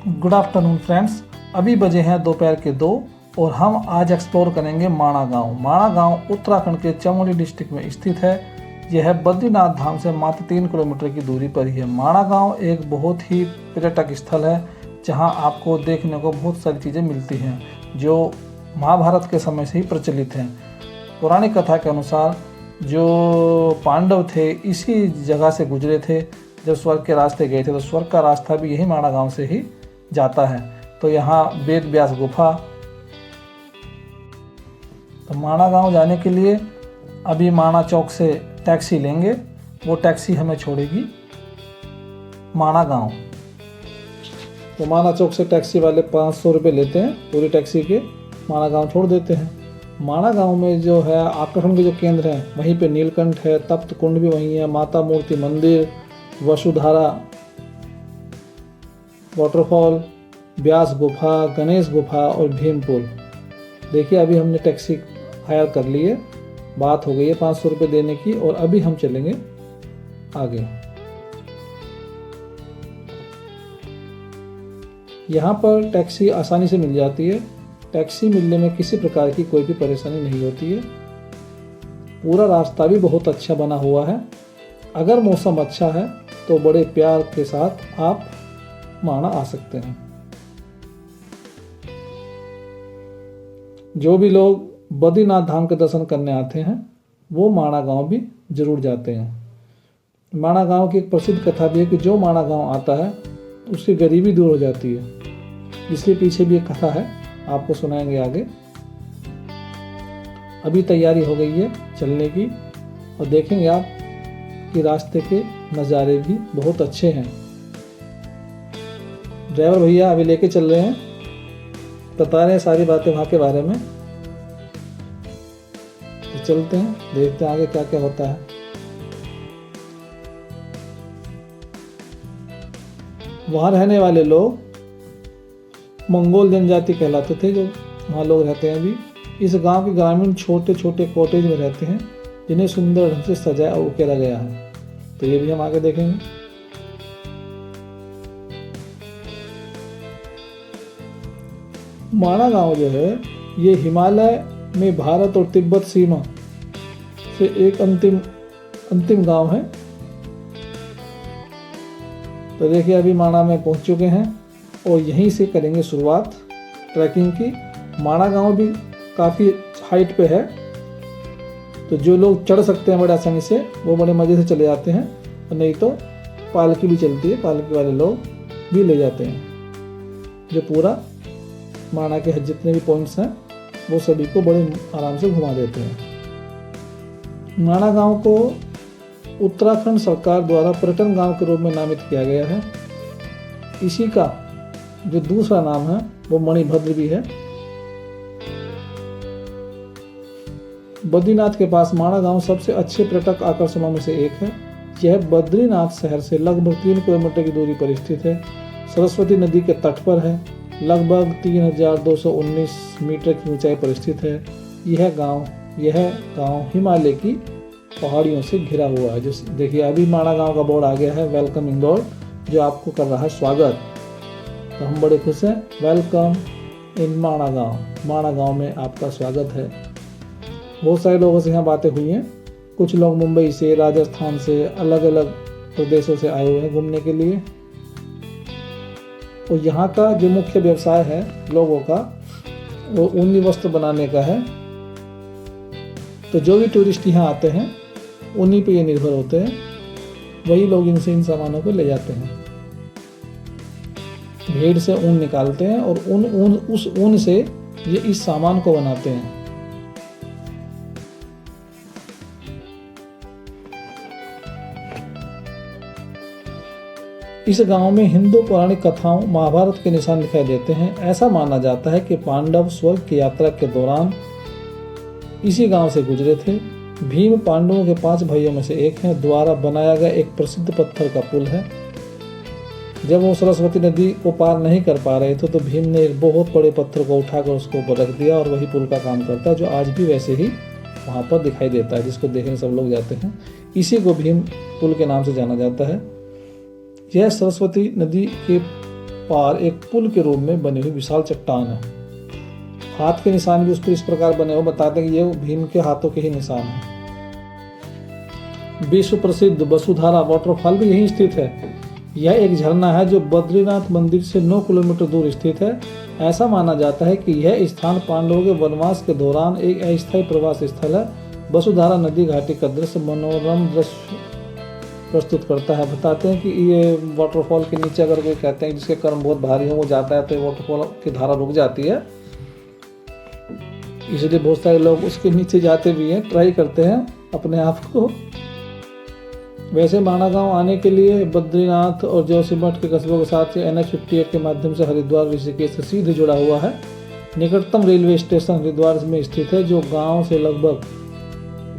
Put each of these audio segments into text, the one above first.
Good afternoon friends. अभी बजे हैं दोपहर के 2 और हम आज एक्सप्लोर करेंगे माणा गांव। माणा गांव उत्तराखंड के चमोली डिस्ट्रिक्ट में स्थित है। यह बद्रीनाथ धाम से मात्र 3 किलोमीटर की दूरी पर ही है। माणा गांव एक बहुत ही पर्यटक स्थल है जहां आपको देखने को बहुत सारी चीज़ें मिलती हैं जो महाभारत के समय से ही प्रचलित हैं। पौराणिक कथा के अनुसार जो पांडव थे इसी जगह से गुजरे थे। जब स्वर्ग के रास्ते गए थे तो स्वर्ग का रास्ता भी यही माणा गांव से ही जाता है। तो यहाँ वेद व्यास गुफा। तो माणा गांव जाने के लिए अभी माणा चौक से टैक्सी लेंगे। वो टैक्सी हमें छोड़ेगी माणा गांव। तो माणा चौक से टैक्सी वाले 500 रुपये लेते हैं पूरी टैक्सी के। माणा गांव छोड़ देते हैं। माणा गांव में जो है आकर्षण के जो केंद्र हैं वहीं पे नीलकंठ है, तप्त कुंड भी वहीं है, माता मूर्ति मंदिर, वसुधारा वाटरफॉल, व्यास गुफा, गणेश गुफा और भीम पुल। देखिए अभी हमने टैक्सी हायर कर ली है, बात हो गई है 500 रुपये देने की और अभी हम चलेंगे आगे। यहाँ पर टैक्सी आसानी से मिल जाती है। टैक्सी मिलने में किसी प्रकार की कोई भी परेशानी नहीं होती है। पूरा रास्ता भी बहुत अच्छा बना हुआ है। अगर मौसम अच्छा है तो बड़े प्यार के साथ आप माणा आ सकते हैं। जो भी लोग बद्रीनाथ धाम के दर्शन करने आते हैं वो माणा गांव भी जरूर जाते हैं। माणा गांव की एक प्रसिद्ध कथा भी है कि जो माणा गांव आता है उसकी गरीबी दूर हो जाती है। इसके पीछे भी एक कथा है, आपको सुनाएंगे आगे। अभी तैयारी हो गई है चलने की और देखेंगे आप कि रास्ते के नज़ारे भी बहुत अच्छे हैं। ड्राइवर भैया अभी लेके चल रहे हैं, बता रहे हैं सारी बातें वहाँ के बारे में। तो चलते हैं, देखते हैं आगे क्या क्या होता है। वहाँ रहने वाले लोग मंगोल जनजाति कहलाते थे, जो वहाँ लोग रहते हैं अभी। इस गांव के ग्रामीण छोटे छोटे कॉटेज में रहते हैं जिन्हें सुंदर ढंग से सजाया और उकेरा गया है। तो ये भी हम आगे देखेंगे। माणा गांव जो है ये हिमालय में भारत और तिब्बत सीमा से एक अंतिम गांव है। तो देखिए अभी माणा में पहुंच चुके हैं और यहीं से करेंगे शुरुआत ट्रैकिंग की। माणा गांव भी काफ़ी हाइट पे है, तो जो लोग चढ़ सकते हैं बड़े आसानी से वो बड़े मज़े से चले जाते हैं, और नहीं तो पालकी भी चलती है, पालकी वाले लोग भी ले जाते हैं जो पूरा माणा के जितने भी पॉइंट्स हैं वो सभी को बड़े आराम से घुमा देते हैं। माणा गांव को उत्तराखंड सरकार द्वारा पर्यटन गांव के रूप में नामित किया गया है। इसी का जो दूसरा नाम है वो मणिभद्र भी है। बद्रीनाथ के पास माणा गांव सबसे अच्छे पर्यटक आकर्षणों में से एक है। यह बद्रीनाथ शहर से लगभग 3 किलोमीटर की दूरी पर स्थित है। सरस्वती नदी के तट पर है। लगभग 3219 मीटर की ऊंचाई पर स्थित है। यह गांव हिमालय की पहाड़ियों से घिरा हुआ है। जो देखिए अभी माणा गांव का बोर्ड आ गया है, वेलकम इंदौर, जो आपको कर रहा है स्वागत। तो हम बड़े खुश हैं। वेलकम इन माणा गांव। माणा गांव में आपका स्वागत है। बहुत सारे लोगों से यहाँ बातें हुई हैं। कुछ लोग मुंबई से, राजस्थान से, अलग अलग प्रदेशों से आए हुए हैं घूमने के लिए। और यहाँ का जो मुख्य व्यवसाय है लोगों का वो ऊनी वस्त्र बनाने का है। तो जो भी टूरिस्ट यहाँ आते हैं उन्हीं पे ये निर्भर होते हैं। वही लोग इनसे इन सामानों को ले जाते हैं। भेड़ से ऊन निकालते हैं और उस ऊन से ये इस सामान को बनाते हैं। इस गांव में हिंदू पौराणिक कथाओं महाभारत के निशान दिखाई देते हैं। ऐसा माना जाता है कि पांडव स्वर्ग की यात्रा के दौरान इसी गांव से गुजरे थे। भीम पांडवों के 5 भाइयों में से एक है। द्वारा बनाया गया एक प्रसिद्ध पत्थर का पुल है। जब वो सरस्वती नदी को पार नहीं कर पा रहे थे तो भीम ने एक बहुत बड़े पत्थर को उठाकर उसको ऊपर रख दिया और वही पुल का काम करता है, जो आज भी वैसे ही वहाँ पर दिखाई देता है, जिसको देखने सब लोग जाते हैं। इसी को भीम पुल के नाम से जाना जाता है। यह सरस्वती नदी के पार एक पुल के रूप में बनी हुई विशाल चट्टान है। हाथ के निशान भी उस पर इस प्रकार बने हुए बताते हैं कि ये भीम के हाथों के ही निशान हैं। विश्व प्रसिद्ध वसुधारा वाटरफॉल भी यहीं स्थित है। यह एक झरना है जो बद्रीनाथ मंदिर से 9 किलोमीटर दूर स्थित है। ऐसा माना जाता है कि यह स्थान पांडवों के वनवास के दौरान एक अस्थायी प्रवास स्थल है। वसुधारा नदी घाटी का दृश्य मनोरम दृश्य प्रस्तुत करता है। बताते हैं कि ये वाटरफॉल के नीचे अगर कोई कहते हैं जिसके कर्म बहुत भारी हो वो जाता है तो वाटरफॉल की धारा रुक जाती है, इसलिए बहुत सारे लोग उसके नीचे जाते भी हैं, ट्राई करते हैं अपने आप को। वैसे माणा गांव आने के लिए बद्रीनाथ और जोशीमठ के कस्बों के साथ NH58 के माध्यम से हरिद्वार ऋषिकेश से सीधे जुड़ा हुआ है। निकटतम रेलवे स्टेशन हरिद्वार में स्थित है जो गांव से लगभग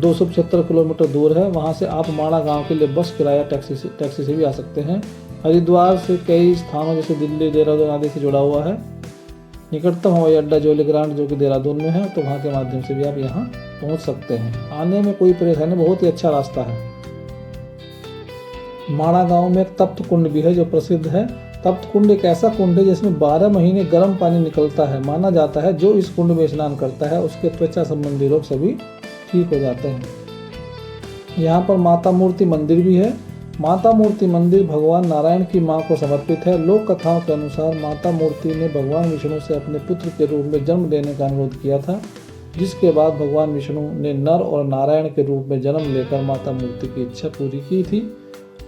275 किलोमीटर दूर है। वहां से आप माणा गांव के लिए बस किराया टैक्सी से भी आ सकते हैं। हरिद्वार से कई स्थानों जैसे दिल्ली, देहरादून आदि से जुड़ा हुआ है। निकटतम हवाई अड्डा जोलीग्रांट जो कि देहरादून में है, तो वहाँ के माध्यम से भी आप यहाँ पहुँच सकते हैं। आने में कोई परेशानी, बहुत ही अच्छा रास्ता है। माणा गांव में एक तप्त कुंड भी है जो प्रसिद्ध है। तप्त कुंड एक ऐसा कुंड है जिसमें 12 महीने गर्म पानी निकलता है। माना जाता है जो इस कुंड में स्नान करता है उसके त्वचा संबंधी रोग सभी ठीक हो जाते हैं। यहाँ पर माता मूर्ति मंदिर भी है। माता मूर्ति मंदिर भगवान नारायण की मां को समर्पित है। लोक कथाओं के अनुसार माता मूर्ति ने भगवान विष्णु से अपने पुत्र के रूप में जन्म लेने का अनुरोध किया था, जिसके बाद भगवान विष्णु ने नर और नारायण के रूप में जन्म लेकर माता मूर्ति की इच्छा पूरी की थी।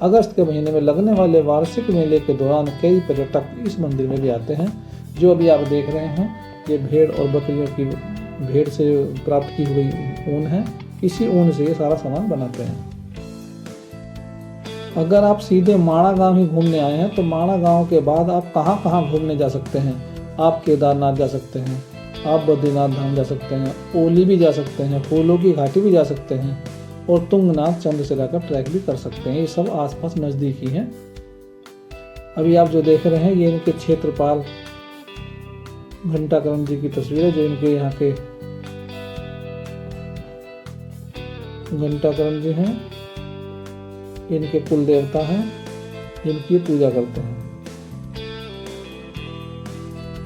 अगस्त के महीने में लगने वाले वार्षिक मेले के दौरान कई पर्यटक इस मंदिर में भी आते हैं। जो अभी आप देख रहे हैं ये भेड़ और बकरियों की भेड़ से प्राप्त की हुई ऊन है। इसी ऊन से ये सारा सामान बनाते हैं। अगर आप सीधे माणा गांव ही घूमने आए हैं तो माणा गांव के बाद आप कहां कहां घूमने जा सकते हैं। आप केदारनाथ जा सकते हैं, आप बद्रीनाथ धाम जा सकते हैं, ओली भी जा सकते हैं, फूलों की घाटी भी जा सकते हैं और तुंगनाथ चंद्रशिला का ट्रैक भी कर सकते हैं। ये सब आसपास नज़दीक ही हैं। अभी आप जो देख रहे हैं ये इनके क्षेत्रपाल घंटाकरण जी की तस्वीर है, जो इनके यहाँ के घंटाकरण जी हैं, इनके कुल देवता हैं, इनकी पूजा करते हैं।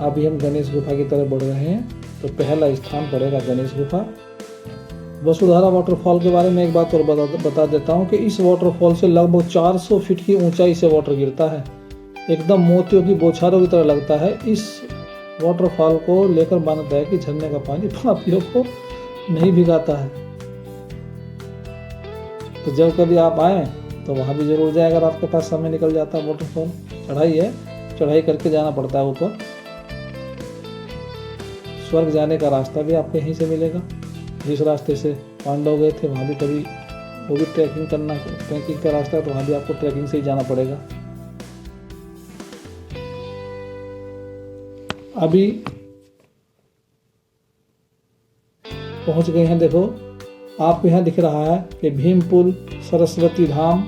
अभी हम गणेश गुफा की तरफ बढ़ रहे हैं तो पहला स्थान पड़ेगा गणेश गुफा। वसुधारा वाटरफॉल के बारे में एक बात और बता देता हूँ कि इस वाटरफॉल से लगभग 400 फीट की ऊंचाई से वाटर गिरता है। एकदम मोतियों की बौछारों की तरह लगता है। इस वाटरफॉल को लेकर मान्यता है कि झरने का पानी पापियों को नहीं भिगाता है। तो जब कभी आप आए तो वहाँ भी जरूर जाए अगर आपके पास समय निकल जाता है। वाटरफॉल चढ़ाई है, चढ़ाई करके जाना पड़ता है ऊपर। स्वर्ग जाने का रास्ता भी आपको यहीं से मिलेगा। जिस रास्ते से पांडव गए थे वहाँ भी कभी वो भी ट्रैकिंग का रास्ता है, तो वहाँ भी आपको ट्रैकिंग से ही जाना पड़ेगा। अभी पहुंच गए हैं। देखो आपको यहाँ दिख रहा है कि भीम पुल, सरस्वती धाम,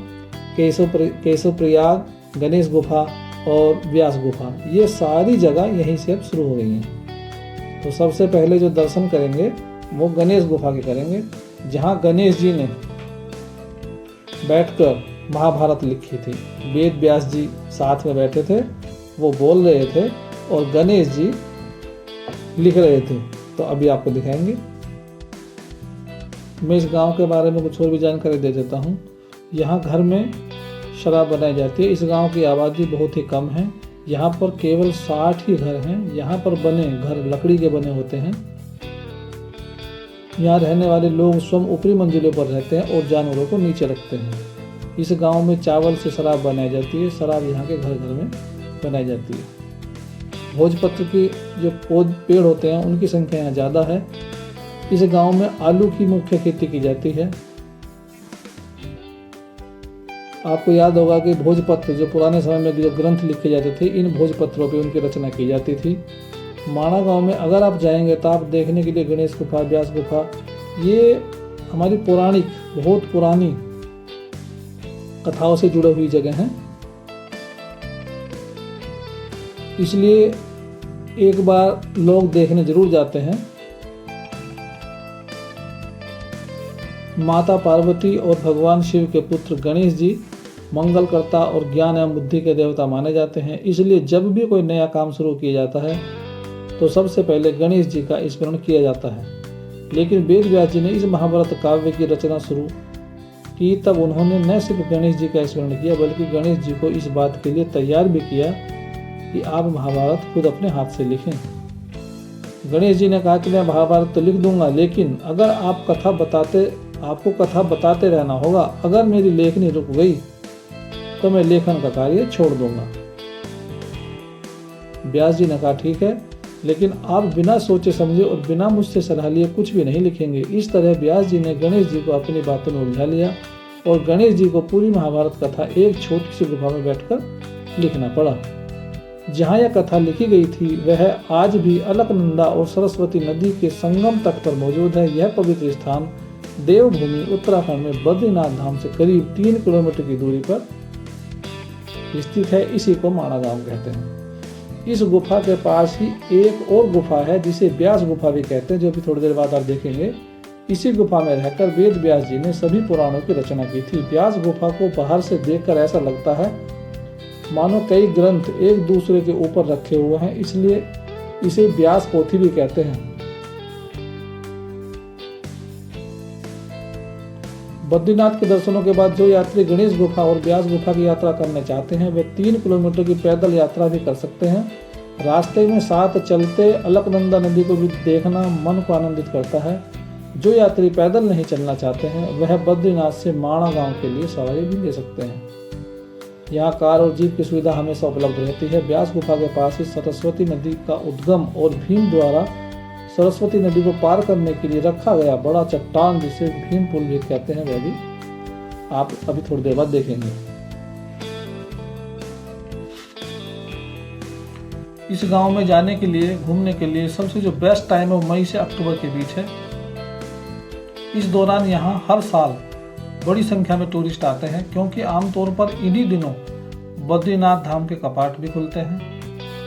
केशव प्रयाग, गणेश गुफा और व्यास गुफा, ये सारी जगह यहीं से अब शुरू हो गई हैं। तो सबसे पहले जो दर्शन करेंगे वो गणेश गुफा के करेंगे, जहाँ गणेश जी ने बैठकर महाभारत लिखी थी। वेद व्यास जी साथ में बैठे थे, वो बोल रहे थे और गणेश जी लिख रहे थे। तो अभी आपको दिखाएंगे। मैं इस गांव के बारे में कुछ और भी जानकारी दे देता हूँ। यहाँ घर में शराब बनाई जाती है। इस गांव की आबादी बहुत ही कम है। यहाँ पर केवल 60 ही घर हैं। यहाँ पर बने घर लकड़ी के बने होते हैं। यहाँ रहने वाले लोग स्वयं ऊपरी मंजिलों पर रहते हैं और जानवरों को नीचे रखते हैं। इस गांव में चावल से शराब बनाई जाती है। शराब यहाँ के घर घर में बनाई जाती है। भोजपत्र की जो पेड़ होते हैं उनकी संख्या यहाँ ज़्यादा है। इस गांव में आलू की मुख्य खेती की जाती है। आपको याद होगा कि भोजपत्र जो पुराने समय में जो ग्रंथ लिखे जाते थे, इन भोजपत्रों पे उनकी रचना की जाती थी। माणा गांव में अगर आप जाएंगे तो आप देखने के लिए गणेश गुफा, व्यास गुफा, ये हमारी पौराणिक, बहुत पुरानी कथाओं से जुड़ी हुई जगह हैं। इसलिए एक बार लोग देखने जरूर जाते हैं। माता पार्वती और भगवान शिव के पुत्र गणेश जी मंगलकर्ता और ज्ञान एवं बुद्धि के देवता माने जाते हैं। इसलिए जब भी कोई नया काम शुरू किया जाता है तो सबसे पहले गणेश जी का स्मरण किया जाता है। लेकिन वेद व्यास जी ने इस महाभारत काव्य की रचना शुरू की तब उन्होंने न सिर्फ गणेश जी का स्मरण किया बल्कि गणेश जी को इस बात के लिए तैयार भी किया कि आप महाभारत खुद अपने हाथ से लिखें। गणेश जी ने कहा कि मैं महाभारत तो लिख दूंगा, लेकिन अगर आपको कथा बताते रहना होगा। अगर मेरी लेखनी रुक गई तो मैं लेखन का कार्य छोड़ दूंगा। व्यास जी ने कहा ठीक है, लेकिन आप बिना सोचे समझे और बिना मुझसे सलाह लिए कुछ भी नहीं लिखेंगे। इस तरह व्यास जी ने गणेश जी को अपनी बातों में उलझा लिया और गणेश जी को पूरी महाभारत कथा एक छोटी सी गुफा में बैठकर लिखना पड़ा। जहाँ यह कथा लिखी गई थी वह आज भी अलकनंदा और सरस्वती नदी के संगम तट पर मौजूद है। यह पवित्र स्थान देवभूमि उत्तराखंड में बद्रीनाथ धाम से करीब 3 किलोमीटर की दूरी पर स्थित है। इसी को माणा गांव कहते हैं। इस गुफा के पास ही एक और गुफा है जिसे व्यास गुफा भी कहते हैं, जो भी थोड़ी देर बाद आप देखेंगे। इसी गुफा में रहकर वेद व्यास जी ने सभी पुराणों की रचना की थी। व्यास गुफा को बाहर से देखकर ऐसा लगता है मानो कई ग्रंथ एक दूसरे के ऊपर रखे हुए हैं, इसलिए इसे व्यास पोथी भी कहते हैं। बद्रीनाथ के दर्शनों के बाद जो यात्री गणेश गुफा और व्यास गुफा की यात्रा करना चाहते हैं वे 3 किलोमीटर की पैदल यात्रा भी कर सकते हैं। रास्ते में साथ चलते अलकनंदा नदी को भी देखना मन को आनंदित करता है। जो यात्री पैदल नहीं चलना चाहते हैं वह बद्रीनाथ से माणा गांव के लिए सवारी भी ले सकते हैं। यहाँ कार और जीप की सुविधा हमेशा उपलब्ध रहती है। व्यास गुफा के पास ही सरस्वती नदी का उद्गम और भीम द्वारा सरस्वती नदी को पार करने के लिए रखा गया बड़ा चट्टान जिसे भीम पुल भी कहते हैं, वह भी आप अभी थोड़ी देर बाद देखेंगे। इस गांव में जाने के लिए घूमने के लिए सबसे जो बेस्ट टाइम है वो मई से अक्टूबर के बीच है। इस दौरान यहाँ हर साल बड़ी संख्या में टूरिस्ट आते हैं, क्योंकि आमतौर पर इन्हीं दिनों बद्रीनाथ धाम के कपाट भी खुलते हैं।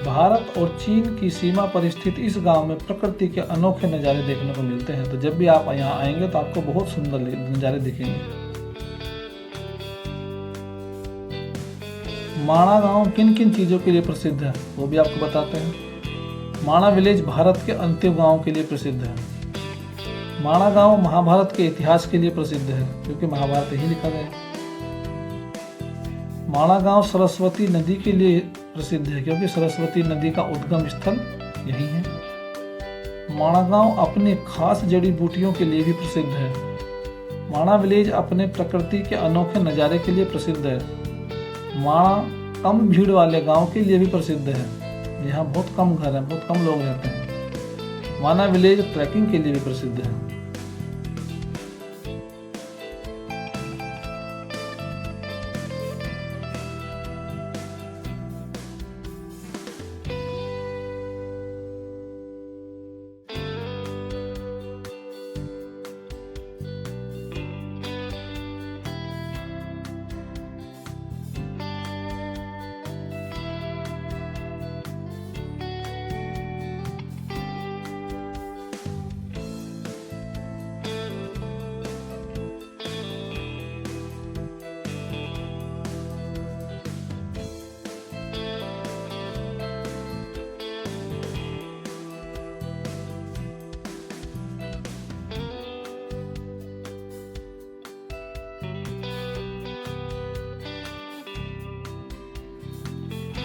भारत और चीन की सीमा पर स्थित इस गांव में प्रकृति के अनोखे नज़ारे देखने को मिलते हैं। तो जब भी आप यहाँ आएंगे तो आपको बहुत सुंदर नज़ारे दिखेंगे। माणा गांव किन किन चीज़ों के लिए प्रसिद्ध है वो भी आपको बताते हैं। माणा विलेज भारत के अंतिम गांव के लिए प्रसिद्ध है। माणा गांव महाभारत के इतिहास के लिए प्रसिद्ध है, क्योंकि महाभारत ही लिखा गया है। माणा गांव सरस्वती नदी के लिए प्रसिद्ध है, क्योंकि सरस्वती नदी का उद्गम स्थल यही है। माणा गांव अपने खास जड़ी बूटियों के लिए भी प्रसिद्ध है। माणा विलेज अपने प्रकृति के अनोखे नज़ारे के लिए प्रसिद्ध है। माणा कम भीड़ वाले गांव के लिए भी प्रसिद्ध है। यहाँ बहुत कम घर हैं, बहुत कम लोग रहते हैं। माणा विलेज ट्रैकिंग के लिए भी प्रसिद्ध है।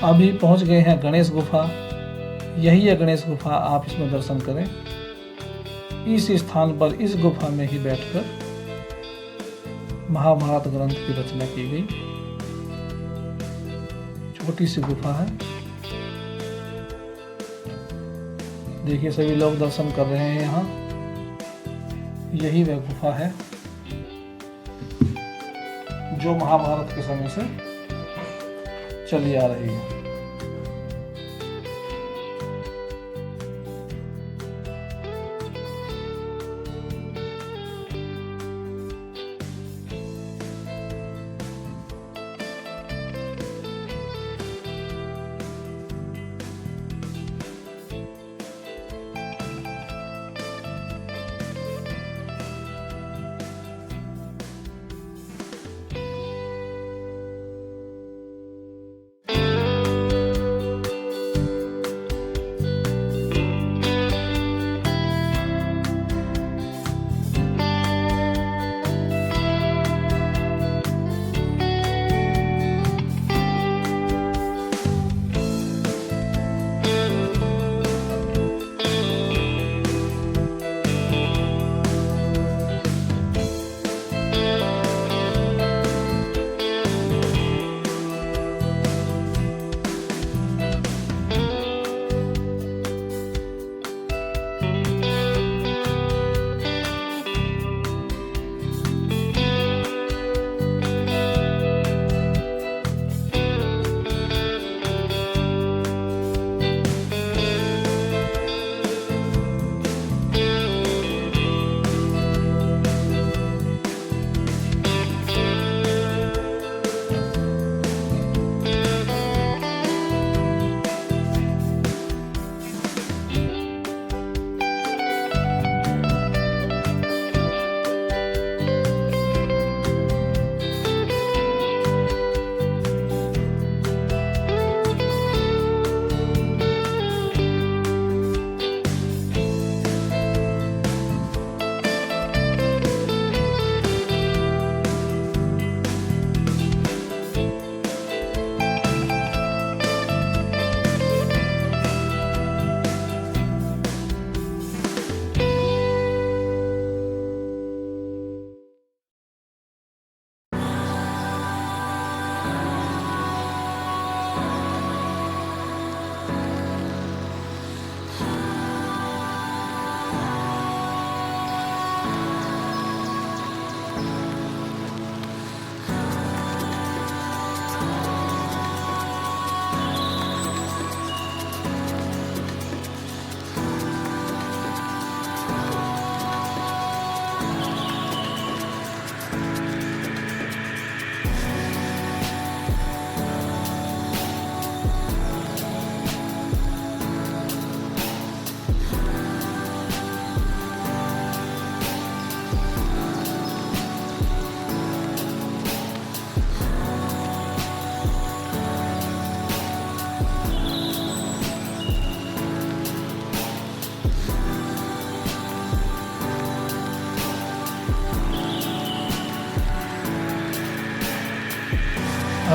अभी पहुंच गए हैं गणेश गुफा। यही है गणेश गुफा, आप इसमें दर्शन करें। इस स्थान पर इस गुफा में ही बैठकर महाभारत ग्रंथ की रचना की गई। छोटी सी गुफा है, देखिए सभी लोग दर्शन कर रहे हैं। यहाँ यही वह गुफा है जो महाभारत के समय से चली आ रही है।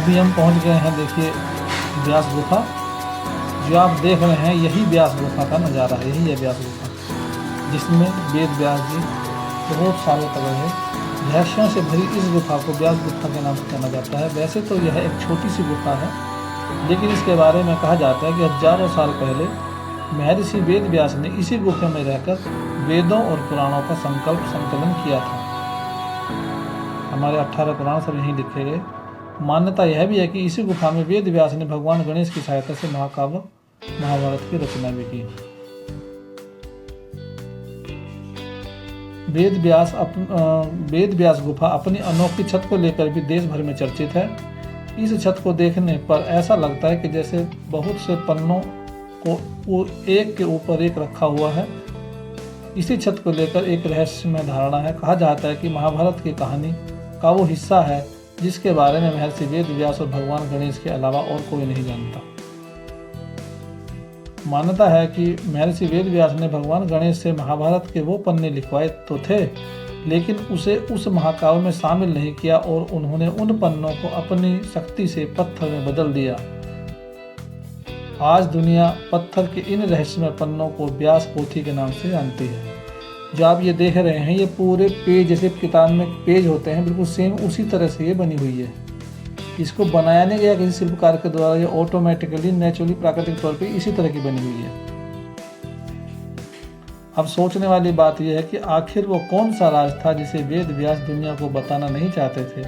अभी हम पहुंच गए हैं, देखिए व्यास गुफा। जो आप देख रहे हैं यही व्यास गुफा का नज़ारा है, यही है व्यास गुफा, जिसमें वेद व्यास जी बहुत सालों तक रहे। रहस्यों से भरी इस गुफा को व्यास गुफा के नाम से जाना जाता है। वैसे तो यह एक छोटी सी गुफा है, लेकिन इसके बारे में कहा जाता है कि हजारों साल पहले महर्षि वेद व्यास ने इसी गुफा में रहकर वेदों और पुराणों का संकलन किया था। हमारे 18 पुराण सब यहीं लिखे गए। मान्यता यह भी है कि इसी गुफा में वेद व्यास ने भगवान गणेश की सहायता से महाकाव्य महाभारत की रचना भी की। वेद व्यास गुफा अपनी अनोखी छत को लेकर भी देश भर में चर्चित है। इस छत को देखने पर ऐसा लगता है कि जैसे बहुत से पन्नों को एक के ऊपर एक रखा हुआ है। इसी छत को लेकर एक रहस्यमय धारणा है। कहा जाता है कि महाभारत की कहानी का वो हिस्सा है जिसके बारे में महर्षि वेद व्यास और भगवान गणेश के अलावा और कोई नहीं जानता। मान्यता है कि महर्षि वेद व्यास ने भगवान गणेश से महाभारत के वो पन्ने लिखवाए तो थे, लेकिन उसे उस महाकाव्य में शामिल नहीं किया और उन्होंने उन पन्नों को अपनी शक्ति से पत्थर में बदल दिया। आज दुनिया पत्थर के इन रहस्यमय पन्नों को व्यास पोथी के नाम से जानती है। जो आप ये देख रहे हैं, ये पूरे पेज जैसे किताब में पेज होते हैं, बिल्कुल सेम उसी तरह से ये बनी हुई है। इसको बनाया नहीं गया किसी शिल्पकार के द्वारा, ये ऑटोमेटिकली नेचुरली प्राकृतिक तौर पे इसी तरह की बनी हुई है। अब सोचने वाली बात यह है कि आखिर वो कौन सा राज था जिसे वेद व्यास दुनिया को बताना नहीं चाहते थे।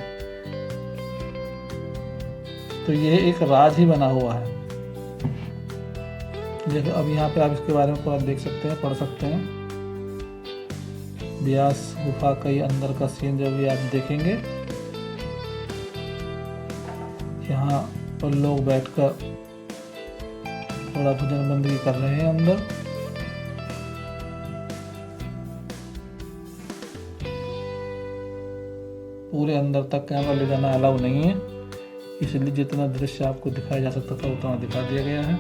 तो यह एक राज ही बना हुआ है। जैसे अब यहाँ पे आप इसके बारे में पूरा देख सकते हैं, पढ़ सकते हैं। व्यास गुफा का ये अंदर का सीन जब भी आप देखेंगे, यहाँ पर लोग बैठकर थोड़ा भजन बंदगी कर रहे हैं अंदर। पूरे अंदर तक कैमरा ले जाना अलाउ नहीं है, इसलिए जितना दृश्य आपको दिखाया जा सकता था उतना दिखा दिया गया है।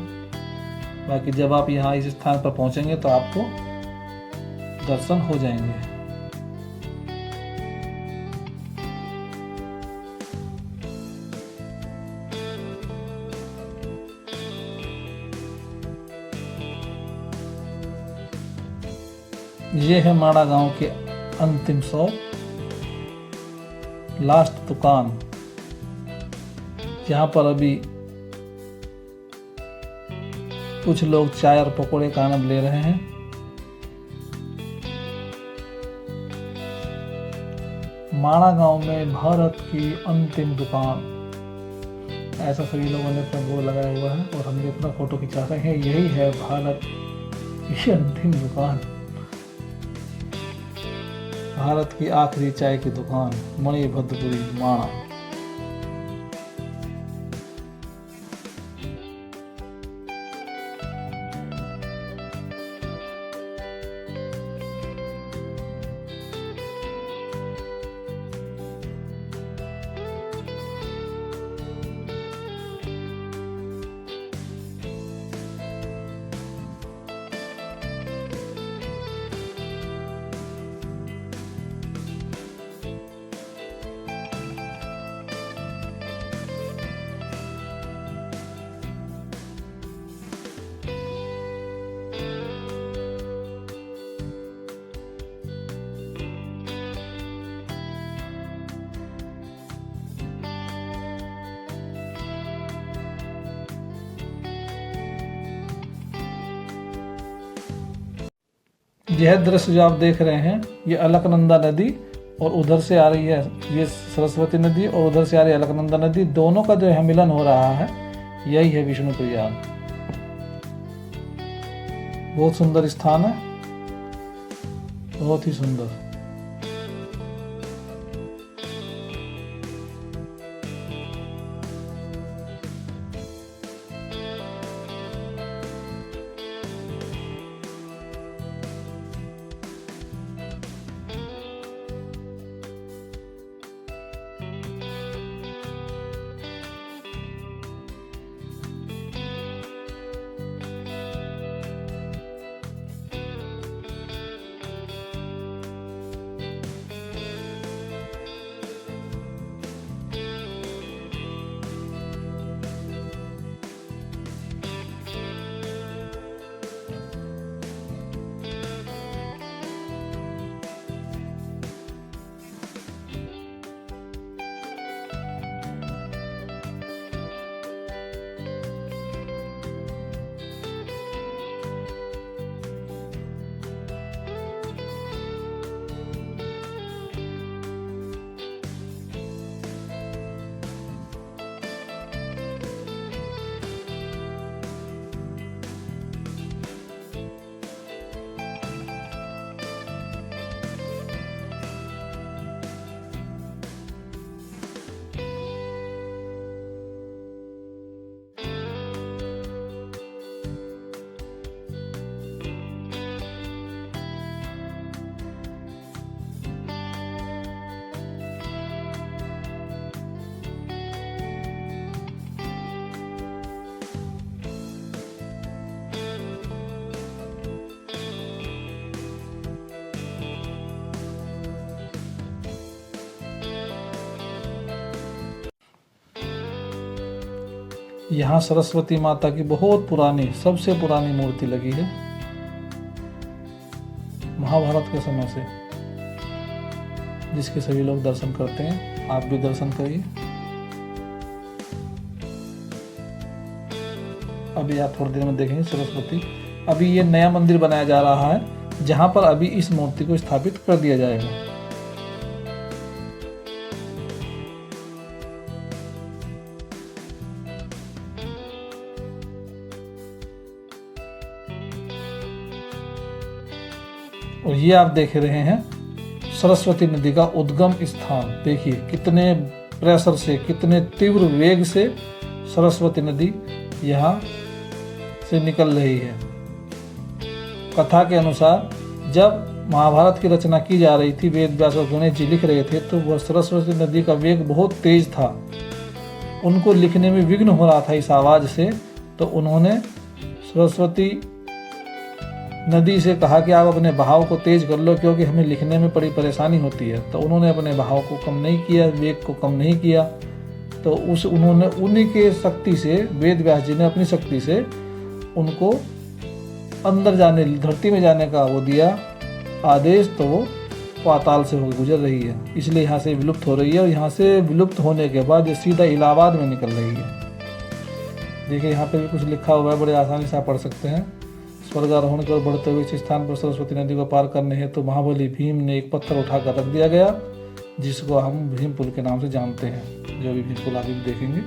बाकी जब आप यहाँ इस स्थान पर पहुंचेंगे तो आपको दर्शन हो जाएंगे। ये है माड़ा गांव के अंतिम शॉप, लास्ट दुकान, जहां पर अभी कुछ लोग चाय और पकौड़े का आनंद ले रहे हैं। माड़ा गांव में भारत की अंतिम दुकान, ऐसा सभी लोगों ने अपना बोर्ड लगाया हुआ है और हम भी अपना फोटो खिंचा रहे हैं। यही है भारत की अंतिम दुकान, भारत की आखिरी चाय की दुकान, मणिभद्रपुरी माणा। यह दृश्य जो आप देख रहे हैं, ये अलकनंदा नदी और उधर से आ रही है ये सरस्वती नदी और उधर से आ रही है अलकनंदा नदी, दोनों का जो है मिलन हो रहा है, यही है विष्णु प्रयाग। बहुत सुंदर स्थान है, बहुत ही सुंदर। यहाँ सरस्वती माता की बहुत पुरानी, सबसे पुरानी मूर्ति लगी है, महाभारत के समय से, जिसके सभी लोग दर्शन करते हैं। आप भी दर्शन करिए। अभी आप थोड़ी देर में देखेंगे सरस्वती। अभी ये नया मंदिर बनाया जा रहा है, जहां पर अभी इस मूर्ति को स्थापित कर दिया जाएगा। और ये आप देख रहे हैं सरस्वती नदी का उद्गम स्थान। देखिए कितने प्रेशर से, कितने तीव्र वेग से सरस्वती नदी यहाँ से निकल रही है। कथा के अनुसार जब महाभारत की रचना की जा रही थी, वेद व्यास और गणेश जी लिख रहे थे, तो वह सरस्वती नदी का वेग बहुत तेज था, उनको लिखने में विघ्न हो रहा था इस आवाज से। तो उन्होंने सरस्वती नदी से कहा कि आप अपने बहाव को तेज कर लो, क्योंकि हमें लिखने में बड़ी परेशानी होती है। तो उन्होंने अपने बहाव को कम नहीं किया, वेग को कम नहीं किया। तो उन्होंने उन्हीं के शक्ति से, वेद व्यास जी ने अपनी शक्ति से उनको अंदर जाने, धरती में जाने का वो दिया आदेश। तो वो पाताल से होकर गुजर रही है, इसलिए यहाँ से विलुप्त हो रही है। और यहाँ से विलुप्त होने के बाद ये सीधा इलाहाबाद में निकल रही है। देखिए यहाँ पे भी कुछ लिखा हुआ है, बड़े आसानी से आप पढ़ सकते हैं। स्वर्गारोहण की ओर बढ़ते हुए इस स्थान पर सरस्वती नदी को पार करने हेतु महाबली भीम ने एक पत्थर उठाकर रख दिया गया, जिसको हम भीम पुल के नाम से जानते हैं। जो भी भीम पुल आगे भी देखेंगे।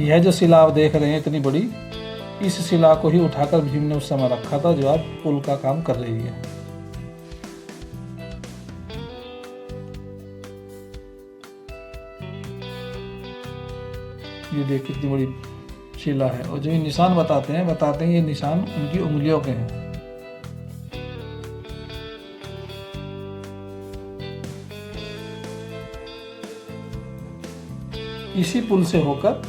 यह जो शिला आप देख रहे हैं इतनी बड़ी, इस शिला को ही उठाकर भीम ने उस समय रखा था, जो आज पुल का काम कर रही है। ये देख कितनी बड़ी शिला है। और जो ये निशान बताते हैं ये निशान उनकी उंगलियों के हैं। इसी पुल से होकर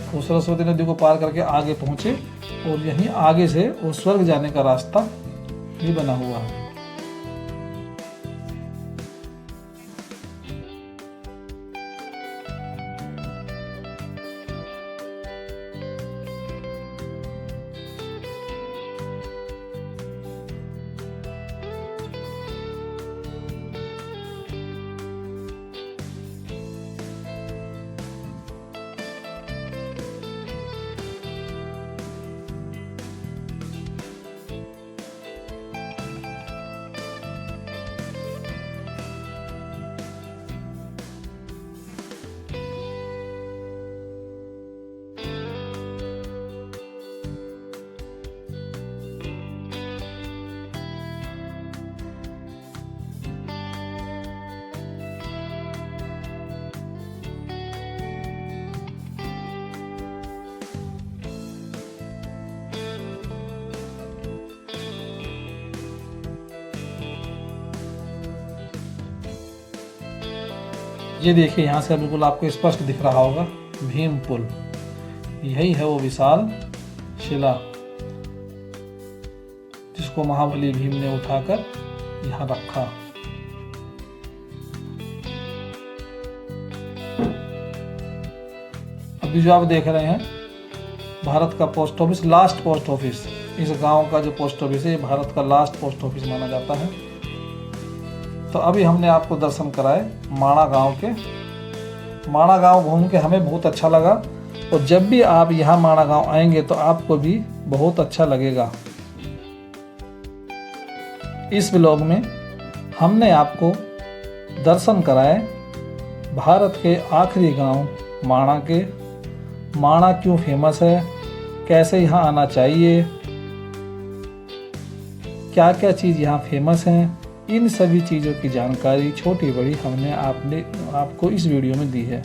वो सरस्वती नदी को पार करके आगे पहुंचे, और यहीं आगे से वो स्वर्ग जाने का रास्ता भी बना हुआ है। ये देखिए यहाँ से बिल्कुल आपको स्पष्ट दिख रहा होगा भीम पुल। यही है वो विशाल शिला जिसको महाबली भीम ने उठाकर यहाँ रखा। अभी जो आप देख रहे हैं भारत का post office, last post office, इस गांव का जो पोस्ट ऑफिस है ये भारत का लास्ट पोस्ट ऑफिस माना जाता है। तो अभी हमने आपको दर्शन कराए माणा गांव के। माणा गांव घूम के हमें बहुत अच्छा लगा, और जब भी आप यहाँ माणा गांव आएंगे तो आपको भी बहुत अच्छा लगेगा। इस व्लॉग में हमने आपको दर्शन कराए भारत के आखिरी गांव माणा के। माणा क्यों फेमस है, कैसे यहाँ आना चाहिए, क्या क्या चीज़ यहाँ फेमस हैं, इन सभी चीज़ों की जानकारी छोटी बड़ी हमने आपको इस वीडियो में दी है।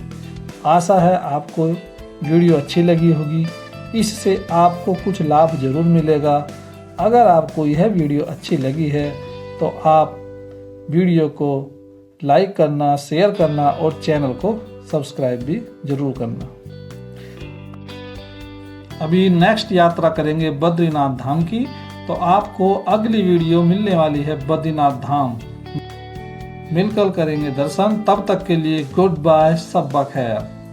आशा है आपको वीडियो अच्छी लगी होगी, इससे आपको कुछ लाभ ज़रूर मिलेगा। अगर आपको यह वीडियो अच्छी लगी है तो आप वीडियो को लाइक करना, शेयर करना और चैनल को सब्सक्राइब भी जरूर करना। अभी नेक्स्ट यात्रा करेंगे बद्रीनाथ धाम की, तो आपको अगली वीडियो मिलने वाली है बद्रीनाथ धाम। मिलकर करेंगे दर्शन, तब तक के लिए गुड बाय, सब खैर।